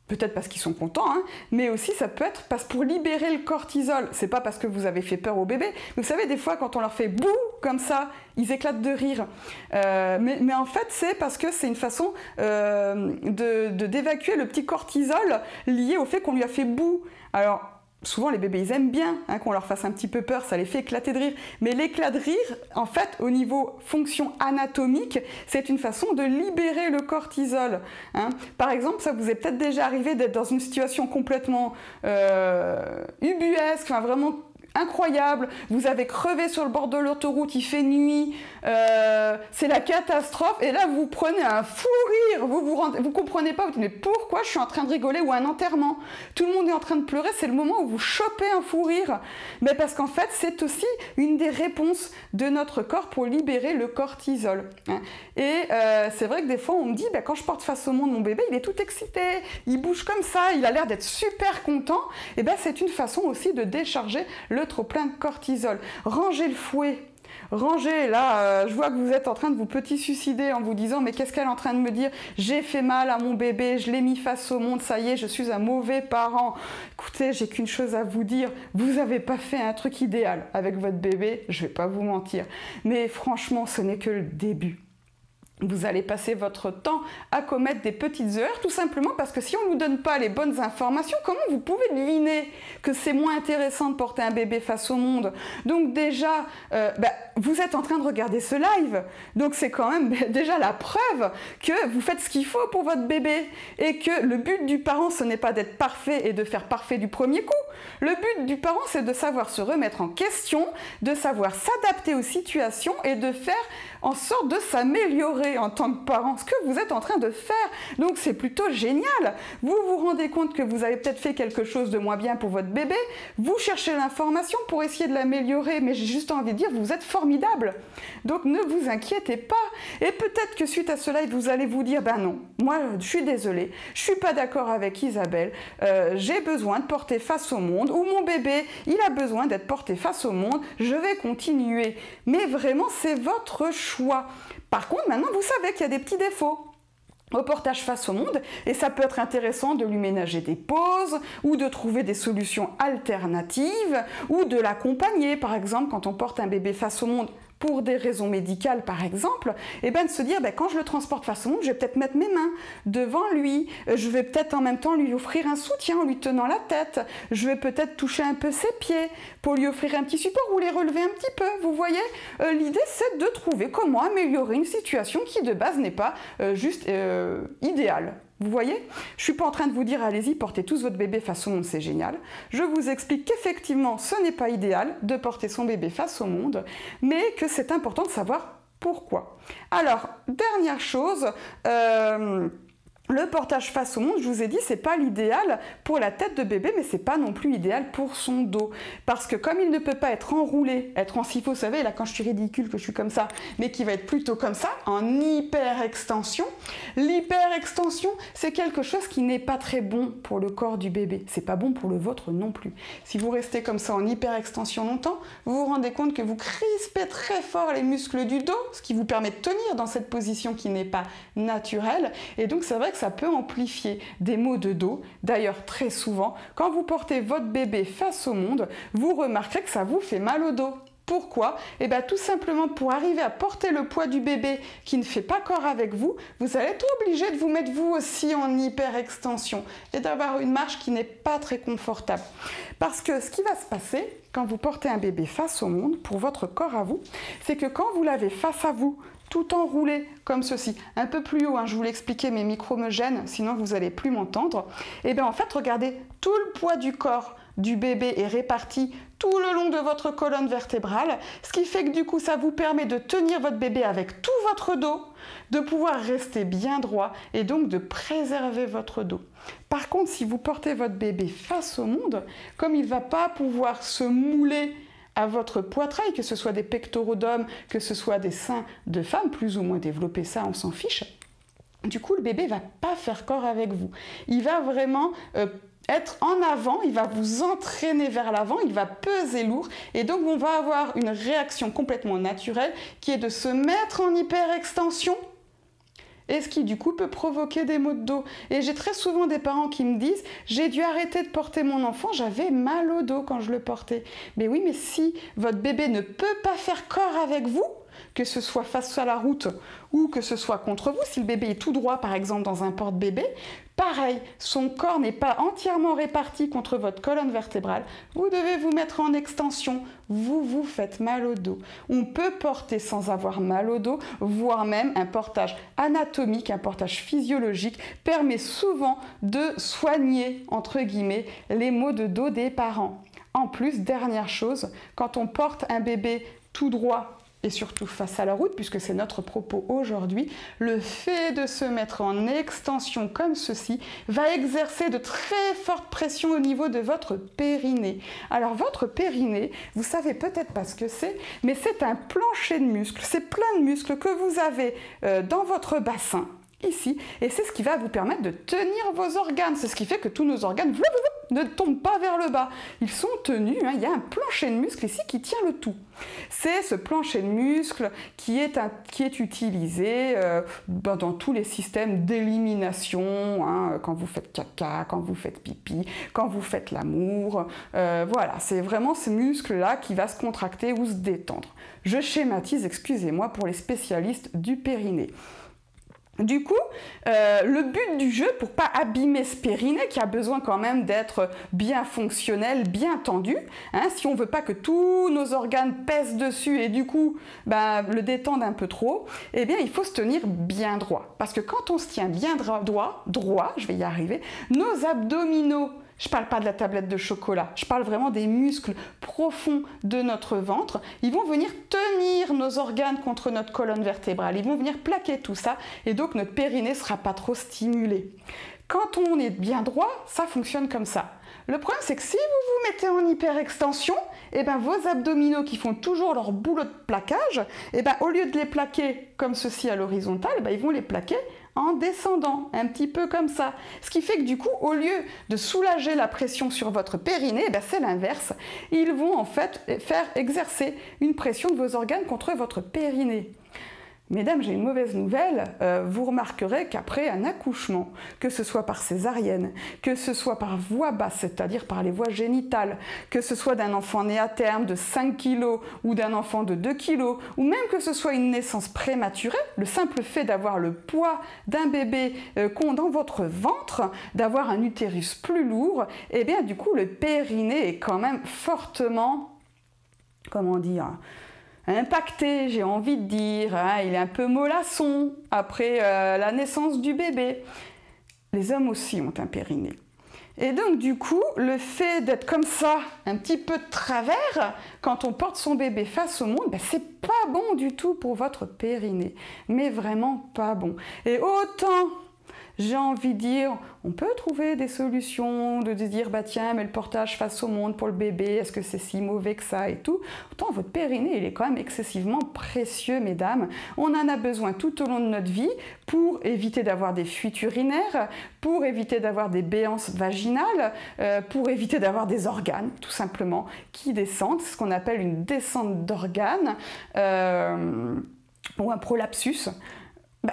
peut-être parce qu'ils sont contents, mais aussi ça peut être pour libérer le cortisol. C'est pas parce que vous avez fait peur au bébé. Vous savez, des fois, quand on leur fait bouh comme ça, ils éclatent de rire. Mais en fait, c'est parce que c'est une façon d'évacuer le petit cortisol lié au fait qu'on lui a fait bouh. Alors, souvent, les bébés, ils aiment bien qu'on leur fasse un petit peu peur, ça les fait éclater de rire. Mais l'éclat de rire, en fait, au niveau fonction anatomique, c'est une façon de libérer le cortisol. Par exemple, ça vous est peut-être déjà arrivé d'être dans une situation complètement ubuesque, vraiment incroyable, vous avez crevé sur le bord de l'autoroute, il fait nuit, c'est la catastrophe, et là vous prenez un fou rire, vous comprenez pas, vous dites mais pourquoi je suis en train de rigoler, ou un enterrement, tout le monde est en train de pleurer, c'est le moment où vous chopez un fou rire, mais parce qu'en fait c'est aussi une des réponses de notre corps pour libérer le cortisol. Et c'est vrai que des fois on me dit, quand je porte face au monde mon bébé, il est tout excité, il bouge comme ça, il a l'air d'être super content, et c'est une façon aussi de décharger le trop plein de cortisol. Rangez le fouet. Rangez, là, je vois que vous êtes en train de vous petit-suicider en vous disant « Mais qu'est-ce qu'elle est en train de me dire? J'ai fait mal à mon bébé, je l'ai mis face au monde, ça y est, je suis un mauvais parent. » Écoutez, j'ai qu'une chose à vous dire, vous n'avez pas fait un truc idéal avec votre bébé, je ne vais pas vous mentir. Mais franchement, ce n'est que le début. Vous allez passer votre temps à commettre des petites erreurs, tout simplement parce que si on ne vous donne pas les bonnes informations, comment vous pouvez deviner que c'est moins intéressant de porter un bébé face au monde? Donc déjà, vous êtes en train de regarder ce live, donc c'est quand même déjà la preuve que vous faites ce qu'il faut pour votre bébé et que le but du parent, ce n'est pas d'être parfait et de faire parfait du premier coup. Le but du parent, c'est de savoir se remettre en question, de savoir s'adapter aux situations et de faire en sorte de s'améliorer en tant que parent, ce que vous êtes en train de faire. Donc c'est plutôt génial. Vous vous rendez compte que vous avez peut-être fait quelque chose de moins bien pour votre bébé, vous cherchez l'information pour essayer de l'améliorer, mais j'ai juste envie de dire, vous êtes formidable. Donc ne vous inquiétez pas. Et peut-être que suite à ce live, vous allez vous dire, ben non, moi je suis désolée, je suis pas d'accord avec Isabelle, j'ai besoin de porter face au monde, ou mon bébé, il a besoin d'être porté face au monde, je vais continuer. Mais vraiment, c'est votre choix. Par contre, maintenant, vous savez qu'il y a des petits défauts au portage face au monde, et ça peut être intéressant de lui ménager des pauses, ou de trouver des solutions alternatives, ou de l'accompagner, par exemple, quand on porte un bébé face au monde, pour des raisons médicales par exemple, et de se dire quand je le transporte face au monde, je vais peut-être mettre mes mains devant lui, je vais peut-être en même temps lui offrir un soutien en lui tenant la tête, je vais peut-être toucher un peu ses pieds pour lui offrir un petit support ou les relever un petit peu, vous voyez. L'idée c'est de trouver comment améliorer une situation qui de base n'est pas juste idéale. Vous voyez, je ne suis pas en train de vous dire allez-y, portez tous votre bébé face au monde, c'est génial. Je vous explique qu'effectivement, ce n'est pas idéal de porter son bébé face au monde, mais que c'est important de savoir pourquoi. Alors, dernière chose, le portage face au monde, je vous ai dit, c'est pas l'idéal pour la tête de bébé, mais c'est pas non plus idéal pour son dos. Parce que comme il ne peut pas être enroulé, être en sifo, vous savez, là quand je suis ridicule, que je suis comme ça, mais qui va être plutôt comme ça, en hyper-extension, l'hyper-extension, c'est quelque chose qui n'est pas très bon pour le corps du bébé. C'est pas bon pour le vôtre non plus. Si vous restez comme ça en hyper-extension longtemps, vous vous rendez compte que vous crispez très fort les muscles du dos, ce qui vous permet de tenir dans cette position qui n'est pas naturelle. Et donc c'est vrai que ça peut amplifier des maux de dos. D'ailleurs, très souvent, quand vous portez votre bébé face au monde, vous remarquerez que ça vous fait mal au dos. Pourquoi? Eh bien, tout simplement pour arriver à porter le poids du bébé qui ne fait pas corps avec vous, vous allez être obligé de vous mettre vous aussi en hyper-extension et d'avoir une marche qui n'est pas très confortable. Parce que ce qui va se passer quand vous portez un bébé face au monde, pour votre corps à vous, c'est que quand vous l'avez face à vous, tout enroulé comme ceci, un peu plus haut, je vous l'expliquais, mes micros me gênent, sinon vous n'allez plus m'entendre. Et bien en fait, regardez, tout le poids du corps du bébé est réparti tout le long de votre colonne vertébrale, ce qui fait que du coup, ça vous permet de tenir votre bébé avec tout votre dos, de pouvoir rester bien droit et donc de préserver votre dos. Par contre, si vous portez votre bébé face au monde, comme il ne va pas pouvoir se mouler à votre poitrail, que ce soit des pectoraux d'hommes, que ce soit des seins de femmes, plus ou moins développés, ça on s'en fiche. Du coup, le bébé ne va pas faire corps avec vous. Il va vraiment être en avant, il va vous entraîner vers l'avant, il va peser lourd et donc on va avoir une réaction complètement naturelle qui est de se mettre en hyperextension. Et ce qui du coup peut provoquer des maux de dos. Et j'ai très souvent des parents qui me disent « J'ai dû arrêter de porter mon enfant, j'avais mal au dos quand je le portais. » Mais oui, mais si votre bébé ne peut pas faire corps avec vous, que ce soit face à la route ou que ce soit contre vous, si le bébé est tout droit par exemple dans un porte-bébé, pareil, son corps n'est pas entièrement réparti contre votre colonne vertébrale, vous devez vous mettre en extension, vous vous faites mal au dos. On peut porter sans avoir mal au dos, voire même un portage anatomique, un portage physiologique, permet souvent de soigner, entre guillemets, les maux de dos des parents. En plus, dernière chose, quand on porte un bébé tout droit, et surtout face à la route, puisque c'est notre propos aujourd'hui, le fait de se mettre en extension comme ceci va exercer de très fortes pressions au niveau de votre périnée. Alors votre périnée, vous savez peut-être pas ce que c'est, mais c'est un plancher de muscles, c'est plein de muscles que vous avez dans votre bassin, ici, et c'est ce qui va vous permettre de tenir vos organes, c'est ce qui fait que tous nos organes ne tombent pas vers le bas. Ils sont tenus, hein, il y a un plancher de muscles ici qui tient le tout. C'est ce plancher de muscles qui est utilisé dans tous les systèmes d'élimination, hein, quand vous faites caca, quand vous faites pipi, quand vous faites l'amour. Voilà, c'est vraiment ce muscle-là qui va se contracter ou se détendre. Je schématise, excusez-moi, pour les spécialistes du périnée. Du coup, le but du jeu, pour pas abîmer ce périnée qui a besoin quand même d'être bien fonctionnel, bien tendu, hein, si on veut pas que tous nos organes pèsent dessus et du coup le détendent un peu trop, eh bien il faut se tenir bien droit. Parce que quand on se tient bien droit, je vais y arriver, nos abdominaux, je ne parle pas de la tablette de chocolat, je parle vraiment des muscles profonds de notre ventre. Ils vont venir tenir nos organes contre notre colonne vertébrale. Ils vont venir plaquer tout ça et donc notre périnée ne sera pas trop stimulé. Quand on est bien droit, ça fonctionne comme ça. Le problème, c'est que si vous vous mettez en hyperextension, eh ben, vos abdominaux qui font toujours leur boulot de plaquage, eh ben, au lieu de les plaquer comme ceci à l'horizontale, eh ben, ils vont les plaquer en descendant, un petit peu comme ça. Ce qui fait que du coup, au lieu de soulager la pression sur votre périnée, eh ben, c'est l'inverse. Ils vont en fait faire exercer une pression de vos organes contre votre périnée. Mesdames, j'ai une mauvaise nouvelle, vous remarquerez qu'après un accouchement, que ce soit par césarienne, que ce soit par voie basse, c'est-à-dire par les voies génitales, que ce soit d'un enfant né à terme de 5 kg ou d'un enfant de 2 kg, ou même que ce soit une naissance prématurée, le simple fait d'avoir le poids d'un bébé dans votre ventre, d'avoir un utérus plus lourd, eh bien du coup le périnée est quand même fortement, comment dire, impacté, j'ai envie de dire, hein, il est un peu mollasson après la naissance du bébé. Les hommes aussi ont un périnée. Et donc du coup, le fait d'être comme ça, un petit peu de travers, quand on porte son bébé face au monde, ben, c'est pas bon du tout pour votre périnée. Mais vraiment pas bon. Et autant, j'ai envie de dire, on peut trouver des solutions de dire, bah tiens, mais le portage face au monde pour le bébé, est-ce que c'est si mauvais que ça et tout. Pourtant, votre périnée, il est quand même excessivement précieux, mesdames. On en a besoin tout au long de notre vie pour éviter d'avoir des fuites urinaires, pour éviter d'avoir des béances vaginales, pour éviter d'avoir des organes, tout simplement, qui descendent. C'est ce qu'on appelle une descente d'organes ou un prolapsus.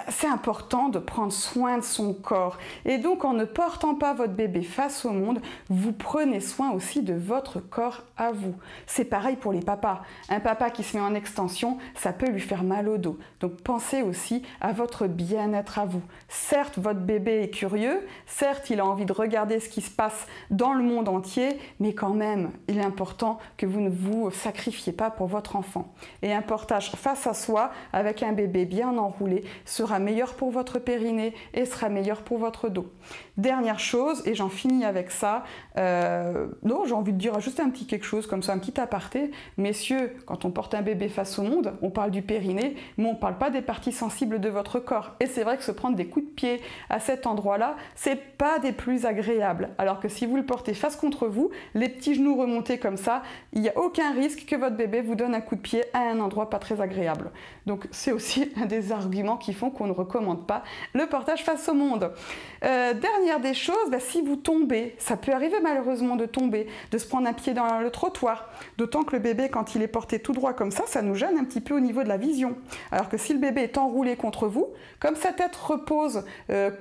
C'est important de prendre soin de son corps. Et donc, en ne portant pas votre bébé face au monde, vous prenez soin aussi de votre corps à vous. C'est pareil pour les papas. Un papa qui se met en extension, ça peut lui faire mal au dos. Donc, pensez aussi à votre bien-être à vous. Certes, votre bébé est curieux. Certes, il a envie de regarder ce qui se passe dans le monde entier. Mais quand même, il est important que vous ne vous sacrifiez pas pour votre enfant. Et un portage face à soi, avec un bébé bien enroulé, sera meilleur pour votre périnée et sera meilleur pour votre dos. Dernière chose, et j'en finis avec ça, non, j'ai envie de dire juste un petit quelque chose comme ça, un petit aparté. Messieurs, quand on porte un bébé face au monde, on parle du périnée, mais on ne parle pas des parties sensibles de votre corps. Et c'est vrai que se prendre des coups de pied à cet endroit-là, c'est pas des plus agréables. Alors que si vous le portez face contre vous, les petits genoux remontés comme ça, il n'y a aucun risque que votre bébé vous donne un coup de pied à un endroit pas très agréable. Donc c'est aussi un des arguments qui font qu'on ne recommande pas le portage face au monde. Dernière des choses, si vous tombez, ça peut arriver malheureusement de tomber, de se prendre un pied dans le trottoir, d'autant que le bébé, quand il est porté tout droit comme ça nous gêne un petit peu au niveau de la vision. Alors que si le bébé est enroulé contre vous, comme sa tête repose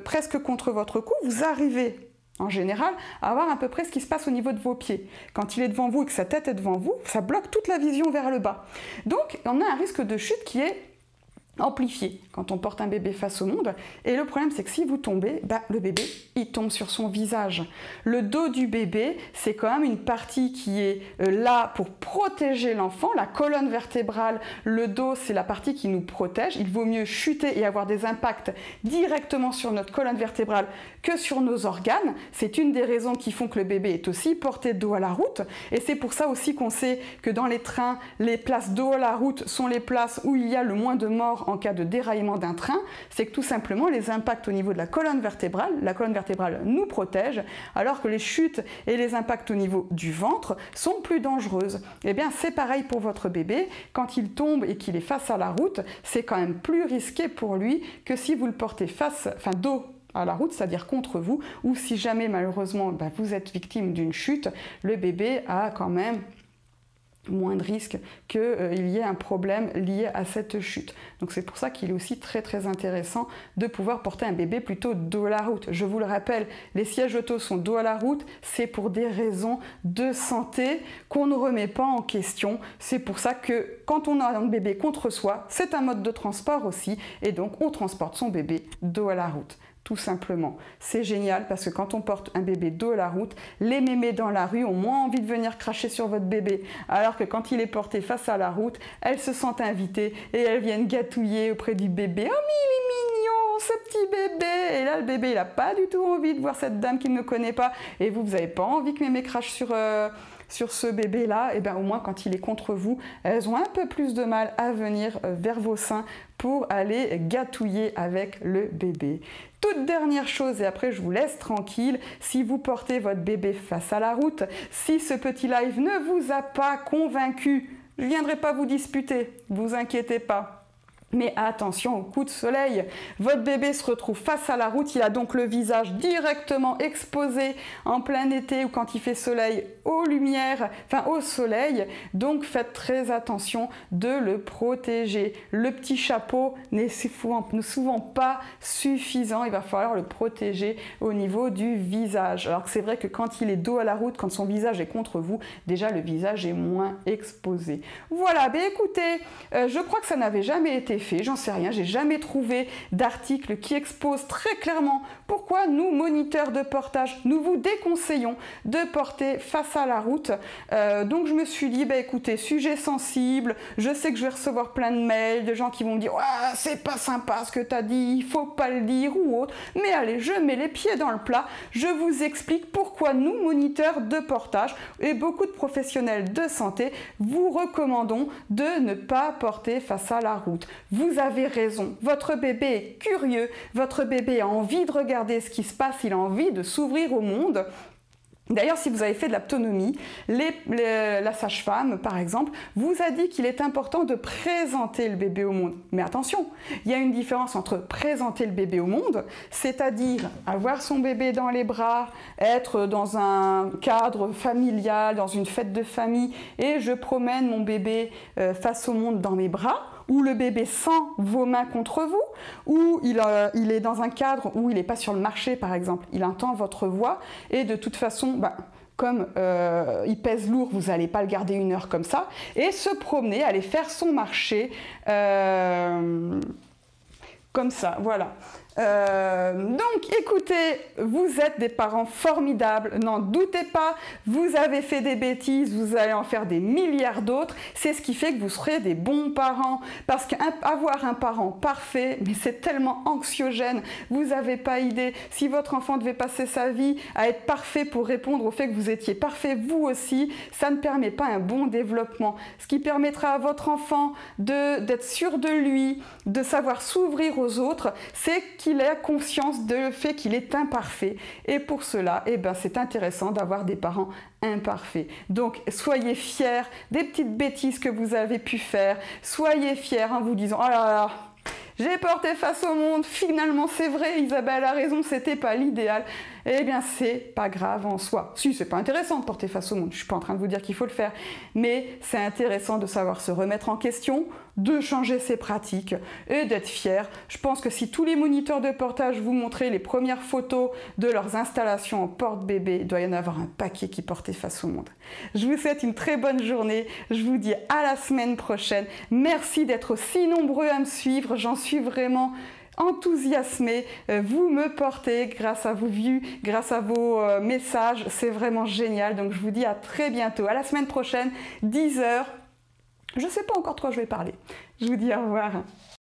presque contre votre cou, vous arrivez en général à voir à peu près ce qui se passe au niveau de vos pieds. Quand il est devant vous et que sa tête est devant vous, ça bloque toute la vision vers le bas. Donc on a un risque de chute qui est amplifié quand on porte un bébé face au monde. Et le problème, c'est que si vous tombez, le bébé, il tombe sur son visage. Le dos du bébé, c'est quand même une partie qui est là pour protéger l'enfant. La colonne vertébrale, le dos, c'est la partie qui nous protège. Il vaut mieux chuter et avoir des impacts directement sur notre colonne vertébrale que sur nos organes. C'est une des raisons qui font que le bébé est aussi porté dos à la route. Et c'est pour ça aussi qu'on sait que dans les trains, les places dos à la route sont les places où il y a le moins de morts en cas de déraillement d'un train. C'est que tout simplement les impacts au niveau de la colonne vertébrale nous protège, alors que les chutes et les impacts au niveau du ventre sont plus dangereuses. Et bien c'est pareil pour votre bébé, quand il tombe et qu'il est face à la route, c'est quand même plus risqué pour lui que si vous le portez dos à la route, c'est-à-dire contre vous, ou si jamais malheureusement vous êtes victime d'une chute, le bébé a quand même moins de risque qu'il y ait un problème lié à cette chute. Donc c'est pour ça qu'il est aussi très très intéressant de pouvoir porter un bébé plutôt dos à la route. Je vous le rappelle, les sièges auto sont dos à la route, c'est pour des raisons de santé qu'on ne remet pas en question. C'est pour ça que quand on a un bébé contre soi, c'est un mode de transport aussi, et donc on transporte son bébé dos à la route. Tout simplement. C'est génial parce que quand on porte un bébé dos à la route, les mémés dans la rue ont moins envie de venir cracher sur votre bébé. Alors que quand il est porté face à la route, elles se sentent invitées et elles viennent gâtouiller auprès du bébé. « Oh mais il est mignon, ce petit bébé !» Et là, le bébé, il n'a pas du tout envie de voir cette dame qu'il ne connaît pas. Et vous n'avez pas envie que mémé crache sur ce bébé-là, et bien au moins quand il est contre vous, elles ont un peu plus de mal à venir vers vos seins pour aller gâtouiller avec le bébé. Toute dernière chose, et après je vous laisse tranquille, si vous portez votre bébé face à la route, si ce petit live ne vous a pas convaincu, je ne viendrai pas vous disputer, vous inquiétez pas. Mais attention au coup de soleil, votre bébé se retrouve face à la route, il a donc le visage directement exposé en plein été ou quand il fait soleil aux lumières, enfin au soleil, donc faites très attention de le protéger. Le petit chapeau n'est souvent pas suffisant, il va falloir le protéger au niveau du visage. Alors que c'est vrai que quand il est dos à la route, quand son visage est contre vous, déjà le visage est moins exposé. Voilà, ben écoutez, je crois que ça n'avait jamais été fait, j'en sais rien, j'ai jamais trouvé d'article qui expose très clairement pourquoi nous, moniteurs de portage, nous vous déconseillons de porter face à la route. Donc je me suis dit, bah écoutez, sujet sensible, je sais que je vais recevoir plein de mails de gens qui vont me dire ah, c'est pas sympa ce que tu as dit, il faut pas le dire ou autre, mais allez, je mets les pieds dans le plat, je vous explique pourquoi nous, moniteurs de portage et beaucoup de professionnels de santé, vous recommandons de ne pas porter face à la route. Vous avez raison, votre bébé est curieux, votre bébé a envie de regarder ce qui se passe, il a envie de s'ouvrir au monde. D'ailleurs, si vous avez fait de l'aptonomie, la sage-femme, par exemple, vous a dit qu'il est important de présenter le bébé au monde. Mais attention, il y a une différence entre présenter le bébé au monde, c'est-à-dire avoir son bébé dans les bras, être dans un cadre familial, dans une fête de famille, et je promène mon bébé face au monde dans mes bras, où le bébé sent vos mains contre vous, ou il est dans un cadre où il n'est pas sur le marché, par exemple. Il entend votre voix, et de toute façon, comme il pèse lourd, vous n'allez pas le garder 1 heure comme ça, et se promener, aller faire son marché, comme ça, voilà. Donc écoutez, vous êtes des parents formidables, n'en doutez pas, vous avez fait des bêtises, vous allez en faire des milliards d'autres, c'est ce qui fait que vous serez des bons parents, parce qu'avoir un parent parfait, mais c'est tellement anxiogène, vous n'avez pas idée, si votre enfant devait passer sa vie à être parfait pour répondre au fait que vous étiez parfait vous aussi, ça ne permet pas un bon développement. Ce qui permettra à votre enfant d'être sûr de lui, de savoir s'ouvrir aux autres, c'est qu'il ait conscience du fait qu'il est imparfait. Et pour cela, c'est intéressant d'avoir des parents imparfaits. Donc, soyez fiers des petites bêtises que vous avez pu faire. Soyez fiers en vous disant « Oh là là, j'ai porté face au monde, finalement c'est vrai, Isabelle a raison, c'était pas l'idéal. » Eh bien, c'est pas grave en soi. Si, c'est pas intéressant de porter face au monde, je suis pas en train de vous dire qu'il faut le faire, mais c'est intéressant de savoir se remettre en question, de changer ses pratiques et d'être fier. Je pense que si tous les moniteurs de portage vous montraient les premières photos de leurs installations en porte-bébé, il doit y en avoir un paquet qui portait face au monde. Je vous souhaite une très bonne journée, je vous dis à la semaine prochaine. Merci d'être aussi nombreux à me suivre, j'en suis vraiment enthousiasmée, vous me portez grâce à vos vues, grâce à vos messages, c'est vraiment génial. Donc je vous dis à très bientôt, à la semaine prochaine, 10 h. Je ne sais pas encore de quoi je vais parler. Je vous dis au revoir.